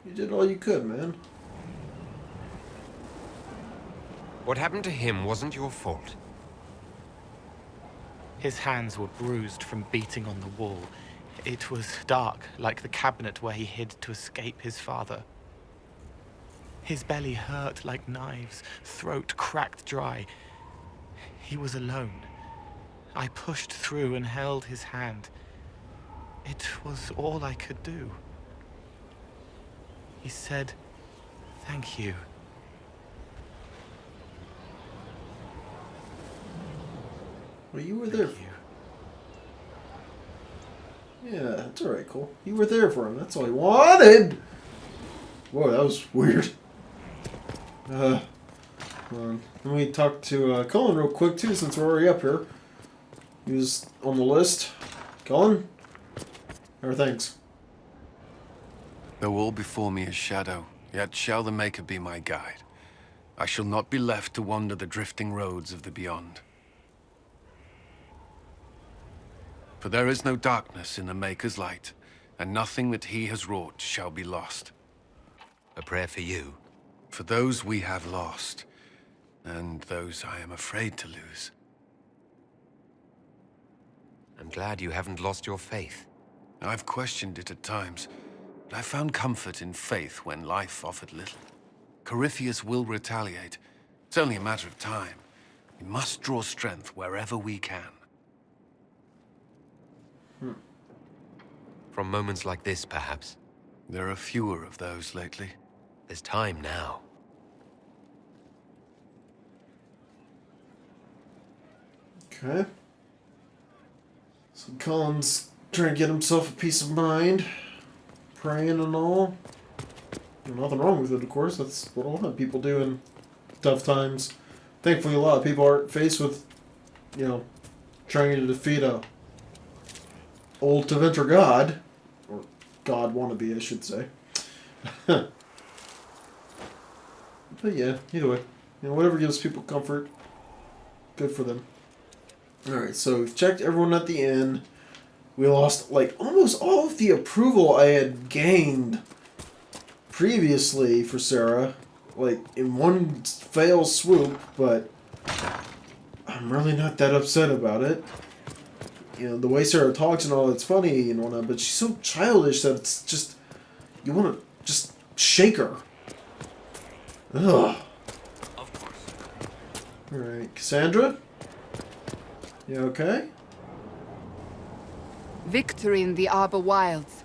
You did all you could, man. What happened to him wasn't your fault. His hands were bruised from beating on the wall. It was dark, like the cabinet where he hid to escape his father. His belly hurt like knives, throat cracked dry. He was alone. I pushed through and held his hand. It was all I could do. He said, "Thank you." Well, you were there. Yeah, that's alright, Cole. You were there for him. That's all he wanted. Whoa, that was weird. Hold on. Let me talk to Cullen real quick, too, since we're already up here. He was on the list. Cullen? How are things? Though all before me is shadow, yet shall the Maker be my guide. I shall not be left to wander the drifting roads of the beyond. For there is no darkness in the Maker's light, and nothing that he has wrought shall be lost. A prayer for you. For those we have lost, and those I am afraid to lose. I'm glad you haven't lost your faith. I've questioned it at times, but I found comfort in faith when life offered little. Corypheus will retaliate. It's only a matter of time. We must draw strength wherever we can. From moments like this, perhaps. There are fewer of those lately. There's time now. Okay. So Cullen's trying to get himself a peace of mind. Praying and all. There's nothing wrong with it, of course. That's what a lot of people do in tough times. Thankfully, a lot of people aren't faced with, trying to defeat a old Tevinter god. Or god wannabe, I should say. But yeah, either way. Whatever gives people comfort, good for them. Alright, so we've checked everyone at the inn. We lost, almost all of the approval I had gained previously for Sarah. In one fell swoop, but I'm really not that upset about it. The way Sarah talks and all, it's funny and whatnot, but she's so childish that it's just, you want to just shake her. Ugh. Of course. Alright, Cassandra? You okay? Victory in the Arbor Wilds.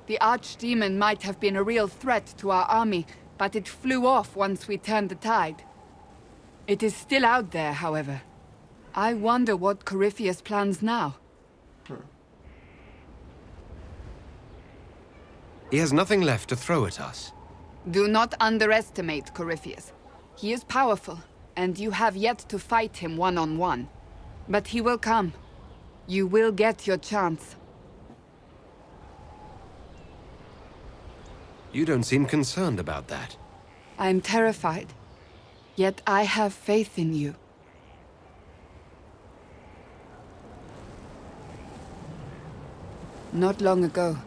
The Archdemon might have been a real threat to our army, but it flew off once we turned the tide. It is still out there, however. I wonder what Corypheus plans now. He has nothing left to throw at us. Do not underestimate Corypheus. He is powerful, and you have yet to fight him one-on-one. But he will come. You will get your chance. You don't seem concerned about that. I'm terrified. Yet I have faith in you. Not long ago,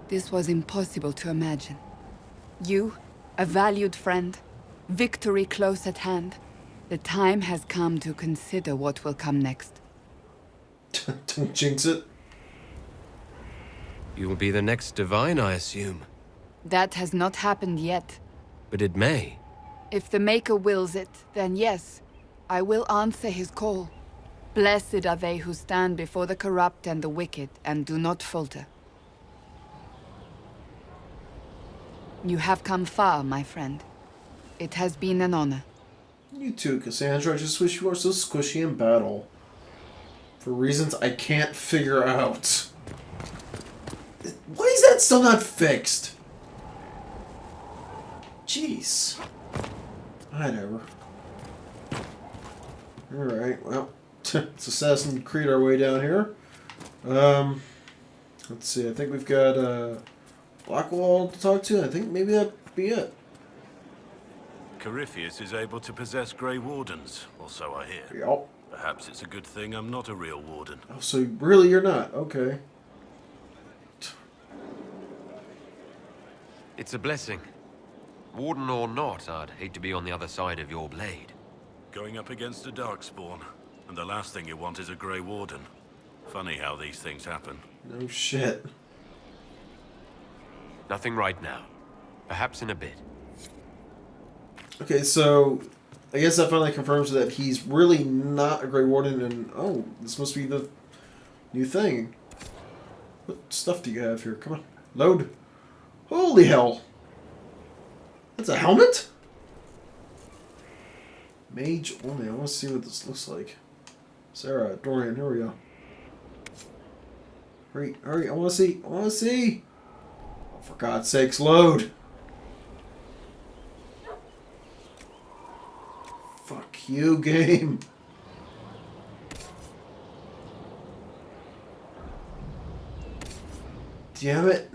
this was impossible to imagine. You, a valued friend, victory close at hand. The time has come to consider what will come next. Don't jinx it. You will be the next divine, I assume. That has not happened yet. But it may. If the Maker wills it, then yes, I will answer his call. Blessed are they who stand before the corrupt and the wicked and do not falter. You have come far, my friend. It has been an honor. You too, Cassandra. I just wish you weren't so squishy in battle. For reasons I can't figure out. Why is that still not fixed? Jeez. Whatever. Alright, well. It's Assassin's Creed our way down here. Let's see. I think we've got Blackwall to talk to. I think maybe that'd be it. Corypheus is able to possess Grey Wardens, or so I hear. Yep. Perhaps it's a good thing I'm not a real Warden. Oh, so really you're not? Okay. It's a blessing. Warden or not, I'd hate to be on the other side of your blade. Going up against a darkspawn, and the last thing you want is a Grey Warden. Funny how these things happen. No shit. Nothing right now. Perhaps in a bit. Okay, so I guess that finally confirms that he's really not a Grey Warden, and oh, this must be the new thing. What stuff do you have here? Come on, load. Holy hell! That's a helmet? Mage only. I want to see what this looks like. Sarah, Dorian, here we go. Hurry, hurry, I want to see. I want to see. Oh, for God's sakes, load. Fuck you, game. Damn it.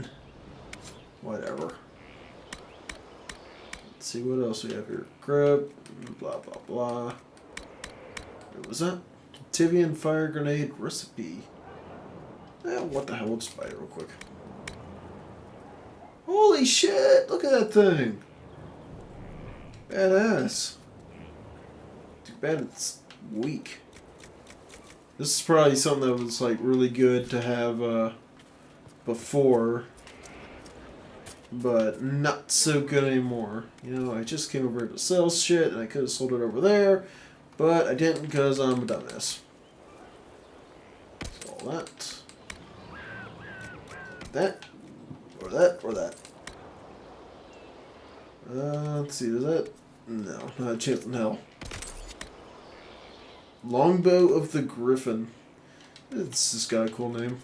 Whatever. Let's see what else we have here. Grip, blah, blah, blah. What was that? Tibian fire grenade recipe. What the hell? We'll just buy it real quick. Holy shit! Look at that thing! Badass. Too bad it's weak. This is probably something that was like really good to have before, but not so good anymore. You know, I just came over to sell shit and I could have sold it over there, but I didn't because I'm a dumbass. So all that. That. Or that. Or that. Let's see, does that? No, not a chance in hell. Longbow of the Griffin. It's just got a cool name.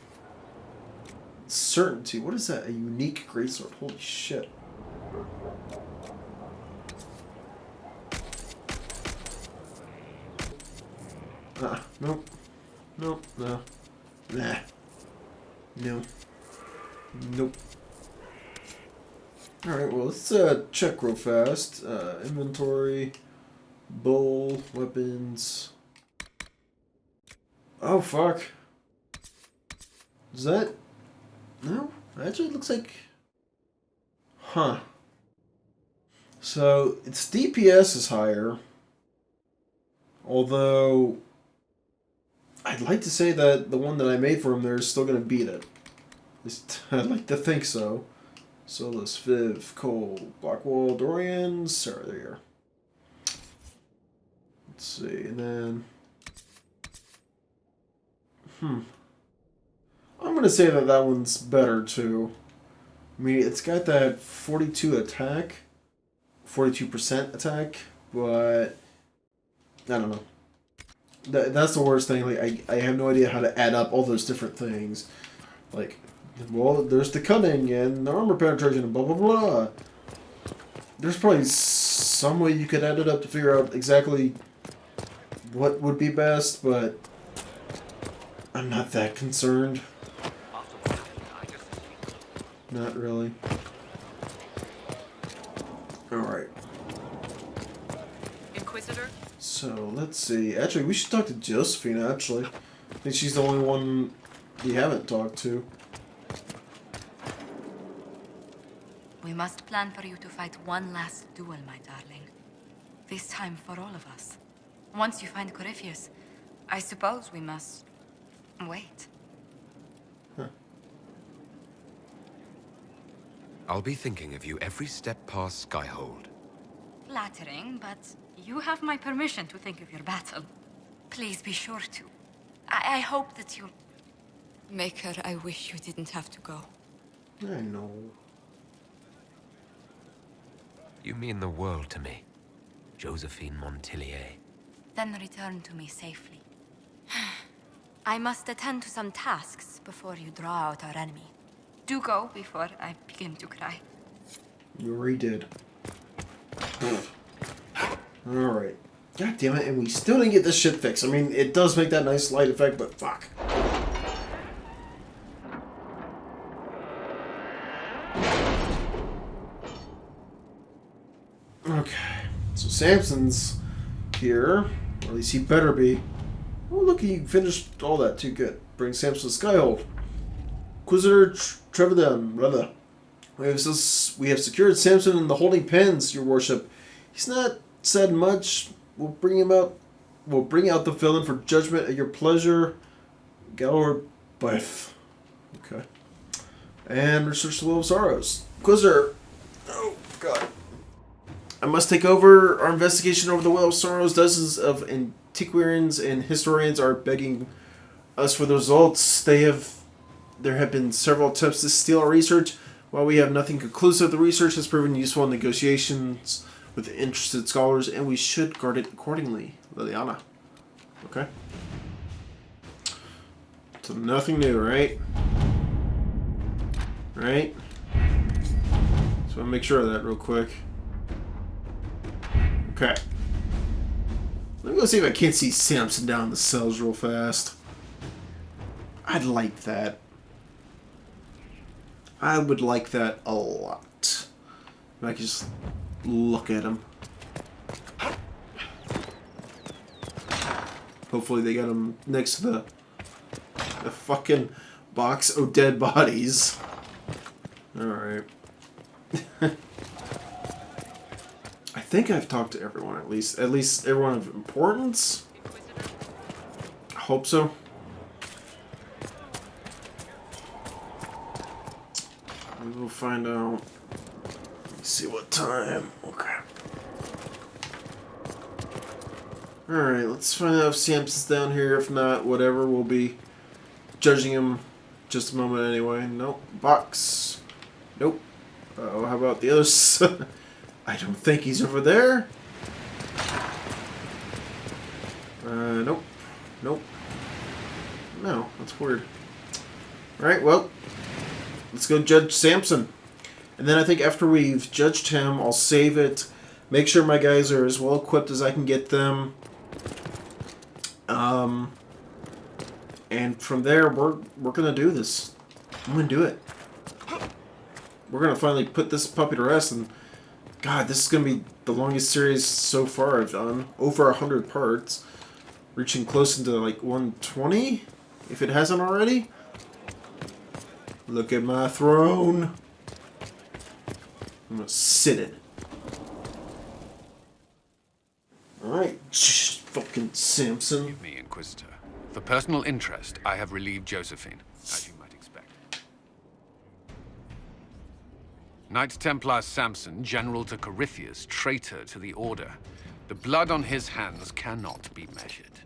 Certainty. What is that? A unique greatsword. Holy shit. Nope. Nope. No. Nah. No. Nope. Alright, well, let's check real fast. Inventory. Bowl. Weapons. Oh, fuck. Is that... No? Actually, it looks like... Huh. So, its DPS is higher. Although... I'd like to say that the one that I made for him there is still going to beat it. At least, I'd like to think so. Solus, Viv, Cole, Blackwall, Dorian, Sarah, there you are. Let's see, and then... I'm going to say that that one's better, too. I mean, it's got that 42 attack, 42% attack, but I don't know. That's the worst thing. Like, I have no idea how to add up all those different things. Like, well, there's the cunning and the armor penetration and blah, blah, blah. There's probably some way you could add it up to figure out exactly what would be best, but I'm not that concerned. Not really. Alright. Inquisitor? So, let's see. Actually, we should talk to Josephine, actually. I think she's the only one we haven't talked to. We must plan for you to fight one last duel, my darling. This time for all of us. Once you find Corypheus, I suppose we must... wait. Huh. I'll be thinking of you every step past Skyhold. Flattering, but you have my permission to think of your battle. Please be sure to. I hope that you... Maker, I wish you didn't have to go. I know. You mean the world to me, Josephine Montillier. Then return to me safely. I must attend to some tasks before you draw out our enemy. Do go before I begin to cry. You already did. Alright. God damn it, and we still didn't get this shit fixed. I mean, it does make that nice light effect, but fuck. Okay. So Samson's here. Or at least he better be. Oh, look, he finished all that too. Good. Bring Samson to Skyhold. Inquisitor Trevedan, brother. We have secured Samson in the holding pens, your worship. He's not said much. We'll bring out the villain for judgment at your pleasure. Galor Biff. Okay. And research the Will of Sorrows. Inquisitor. Oh, God. I must take over our investigation over the Will of Sorrows. Dozens of antiquarians and historians are begging us for the results. There have been several attempts to steal our research. While we have nothing conclusive, the research has proven useful in negotiations with interested scholars, and we should guard it accordingly. Liliana. Okay. So nothing new, right? Right? So I'll make sure of that real quick. Okay. Let me go see if I can't see Samson down in the cells real fast. I'd like that. I would like that a lot. If I could just look at him. Hopefully they got him next to the fucking box of dead bodies. Alright. I think I've talked to everyone, at least everyone of importance. I hope so. We'll find out. Let's see what time. Okay. Alright, let's find out if Samson's down here. If not, whatever, we'll be judging him just a moment anyway. Nope. Box. Nope. Oh, how about the others? I don't think he's over there. Nope. Nope. No, that's weird. Alright, well, let's go judge Samson. And then I think after we've judged him, I'll save it. Make sure my guys are as well equipped as I can get them. And from there, we're gonna do this. I'm gonna do it. We're gonna finally put this puppy to rest. And God, this is gonna be the longest series so far I've done. Over 100 parts, reaching close into like 120, if it hasn't already. Look at my throne. I'm gonna sit in it. Alright, fucking Samson. Give me, Inquisitor. For personal interest, I have relieved Josephine, as you might expect. Knight Templar Samson, general to Corypheus, traitor to the Order. The blood on his hands cannot be measured.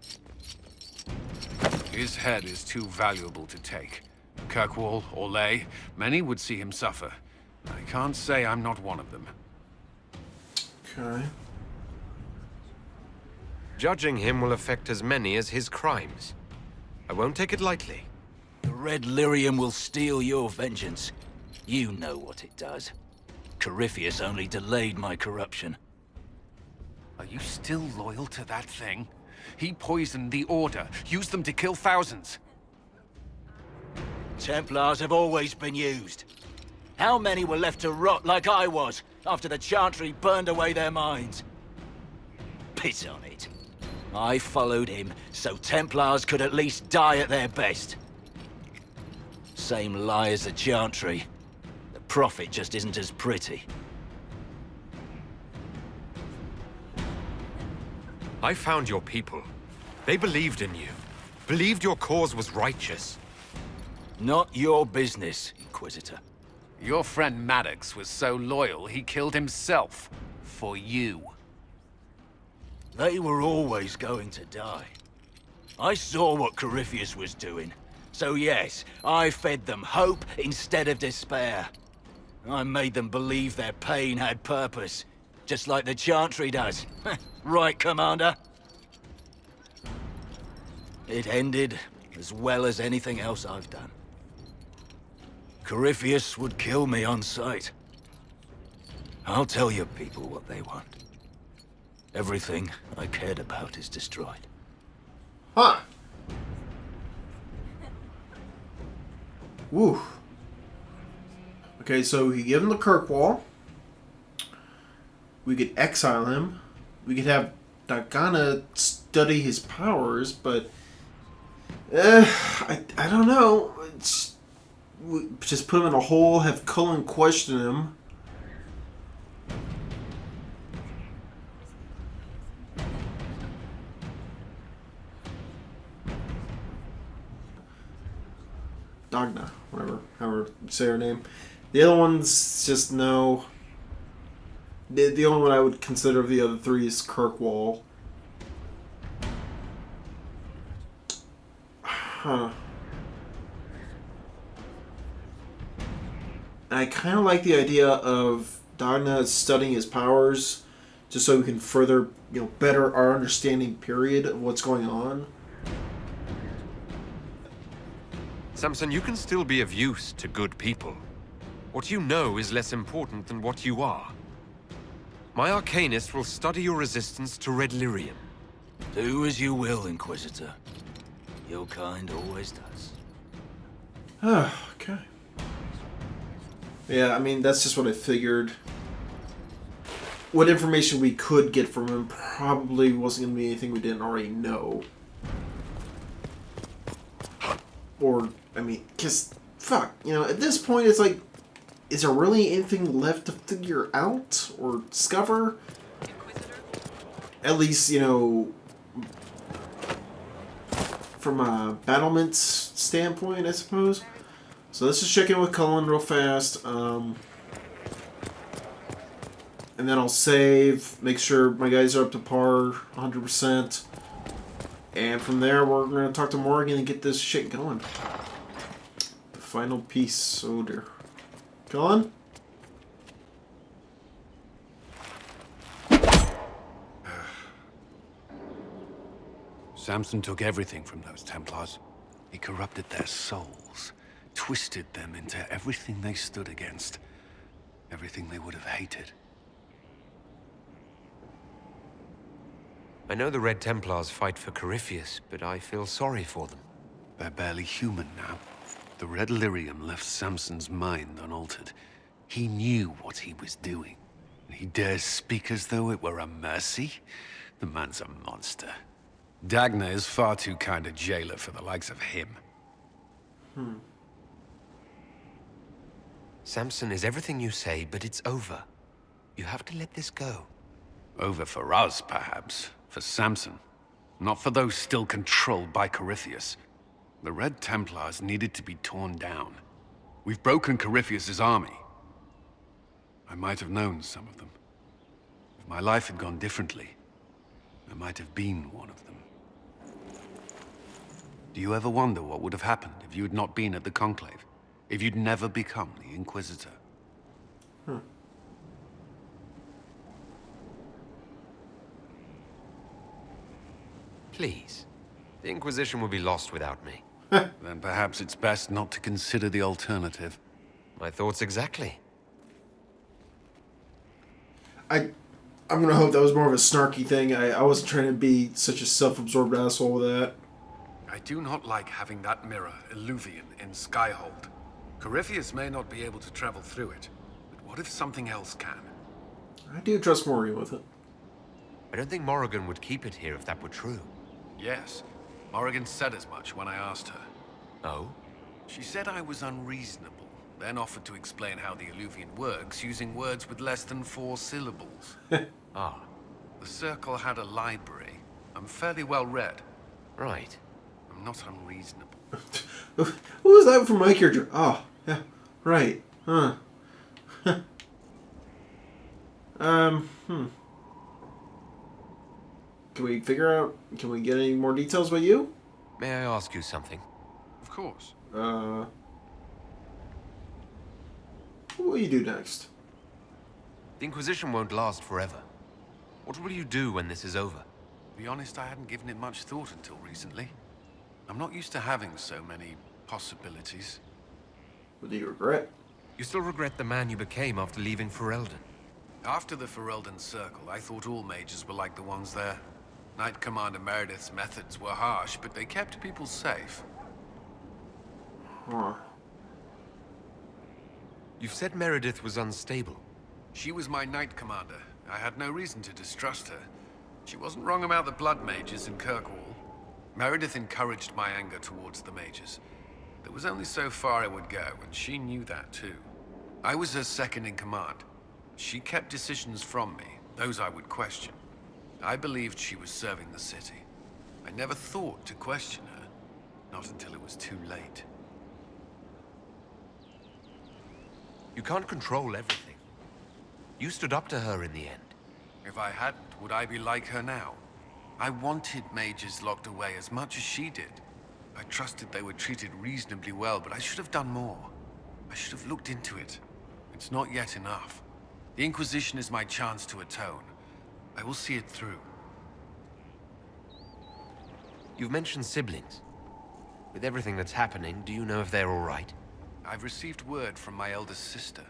His head is too valuable to take. Kirkwall, Orlais, many would see him suffer. I can't say I'm not one of them. Okay. Judging him will affect as many as his crimes. I won't take it lightly. The Red Lyrium will steal your vengeance. You know what it does. Corypheus only delayed my corruption. Are you still loyal to that thing? He poisoned the Order, used them to kill thousands. Templars have always been used. How many were left to rot like I was, after the Chantry burned away their minds? Piss on it. I followed him, so Templars could at least die at their best. Same lie as the Chantry. The profit just isn't as pretty. I found your people. They believed in you. Believed your cause was righteous. Not your business, Inquisitor. Your friend Maddox was so loyal, he killed himself. For you. They were always going to die. I saw what Corypheus was doing. So yes, I fed them hope instead of despair. I made them believe their pain had purpose. Just like the Chantry does. Right, Commander? It ended as well as anything else I've done. Corypheus would kill me on sight. I'll tell your people what they want. Everything I cared about is destroyed. Huh. Woo. Okay, so we give him the Kirkwall. We could exile him. We could have Dagana study his powers, but I don't know. just put him in a hole, have Cullen question him. Dagna, whatever, however you say her name. The other one's just no. The only one I would consider of the other three is Kirkwall. Huh. I kind of like the idea of Dagna studying his powers, just so we can further, better our understanding. Period of what's going on. Samson, you can still be of use to good people. What you know is less important than what you are. My Arcanist will study your resistance to Red Lyrium. Do as you will, Inquisitor. Your kind always does. Okay. Yeah, I mean, that's just what I figured. What information we could get from him probably wasn't going to be anything we didn't already know. Or, I mean, because, fuck, at this point it's like, is there really anything left to figure out or discover? At least, from a battlement standpoint, I suppose. So let's just check in with Cullen real fast. And then I'll save, make sure my guys are up to par 100%. And from there, we're going to talk to Morgan and get this shit going. The final piece. Oh dear. Cullen? Samson took everything from those Templars. He corrupted their souls, twisted them into everything they stood against, everything they would have hated. I know the Red Templars fight for Corypheus, but I feel sorry for them. They're barely human now. The Red Lyrium left Samson's mind unaltered. He knew what he was doing. He dares speak as though it were a mercy? The man's a monster. Dagna is far too kind a jailer for the likes of him. Samson is everything you say, but it's over. You have to let this go. Over for us, perhaps. For Samson. Not for those still controlled by Corypheus. The Red Templars needed to be torn down. We've broken Corypheus's army. I might have known some of them. If my life had gone differently, I might have been one of them. Do you ever wonder what would have happened if you had not been at the Conclave? If you'd never become the Inquisitor? Please. The Inquisition will be lost without me. Then perhaps it's best not to consider the alternative. My thoughts exactly. I'm gonna hope that was more of a snarky thing. I wasn't trying to be such a self-absorbed asshole with that. I do not like having that mirror, Illuvian, in Skyhold. Corypheus may not be able to travel through it, but what if something else can? I do trust Morgan with it. I don't think Morrigan would keep it here if that were true. Yes, Morrigan said as much when I asked her. Oh? She said I was unreasonable, then offered to explain how the Illuvian works using words with less than 4 syllables. Ah. The Circle had a library. I'm fairly well read. Right. I'm not unreasonable. What was that from my character? Oh, yeah, right. Huh. Can we figure out, can we get any more details about you? May I ask you something? Of course. What will you do next? The Inquisition won't last forever. What will you do when this is over? To be honest, I hadn't given it much thought until recently. I'm not used to having so many possibilities. What do you regret? You still regret the man you became after leaving Ferelden? After the Ferelden Circle, I thought all mages were like the ones there. Knight Commander Meredith's methods were harsh, but they kept people safe. Huh. You've said Meredith was unstable. She was my Knight Commander. I had no reason to distrust her. She wasn't wrong about the Blood Mages in Kirkwall. Meredith encouraged my anger towards the mages. There was only so far I would go, and she knew that too. I was her second in command. She kept decisions from me, those I would question. I believed she was serving the city. I never thought to question her, not until it was too late. You can't control everything. You stood up to her in the end. If I hadn't, would I be like her now? I wanted mages locked away as much as she did. I trusted they were treated reasonably well, but I should have done more. I should have looked into it. It's not yet enough. The Inquisition is my chance to atone. I will see it through. You've mentioned siblings. With everything that's happening, do you know if they're all right? I've received word from my eldest sister.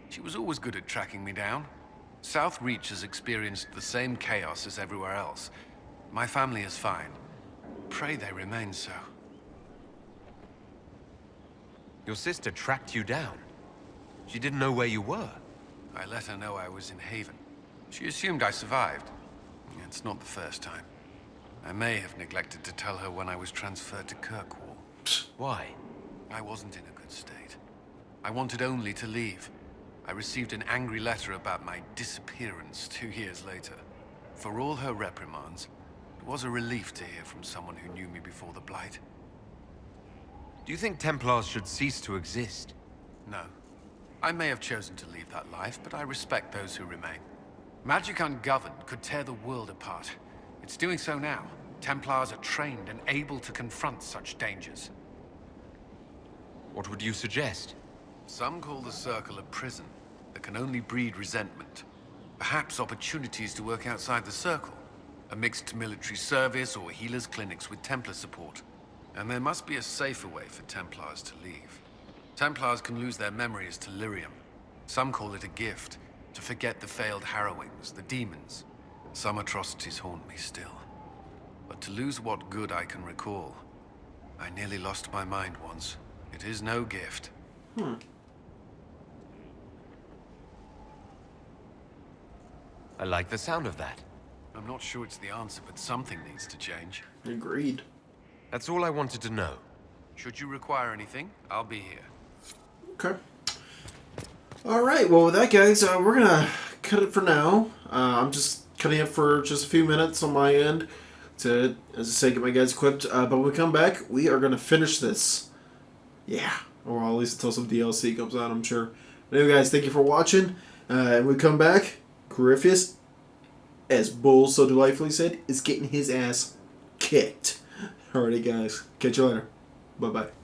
She was always good at tracking me down. South Reach has experienced the same chaos as everywhere else. My family is fine. Pray they remain so. Your sister tracked you down. She didn't know where you were. I let her know I was in Haven. She assumed I survived. It's not the first time. I may have neglected to tell her when I was transferred to Kirkwall. Why? I wasn't in a good state. I wanted only to leave. I received an angry letter about my disappearance 2 years later. For all her reprimands, it was a relief to hear from someone who knew me before the Blight. Do you think Templars should cease to exist? No. I may have chosen to leave that life, but I respect those who remain. Magic ungoverned could tear the world apart. It's doing so now. Templars are trained and able to confront such dangers. What would you suggest? Some call the Circle a prison that can only breed resentment. Perhaps opportunities to work outside the Circle. A mixed military service or healers' clinics with Templar support. And there must be a safer way for Templars to leave. Templars can lose their memories to lyrium. Some call it a gift, to forget the failed harrowings, the demons. Some atrocities haunt me still. But to lose what good I can recall, I nearly lost my mind once. It is no gift. I like the sound of that. I'm not sure it's the answer, but something needs to change. Agreed. That's all I wanted to know. Should you require anything, I'll be here. Okay. Alright, well with that guys, we're gonna cut it for now. I'm just cutting it for just a few minutes on my end to, as I say, get my guys equipped. But when we come back, we are gonna finish this. Yeah. Or at least until some DLC comes out, I'm sure. But anyway guys, thank you for watching. And when we come back, Corypheus, as Bull so delightfully said, is getting his ass kicked. Alrighty guys, catch you later. Bye-bye.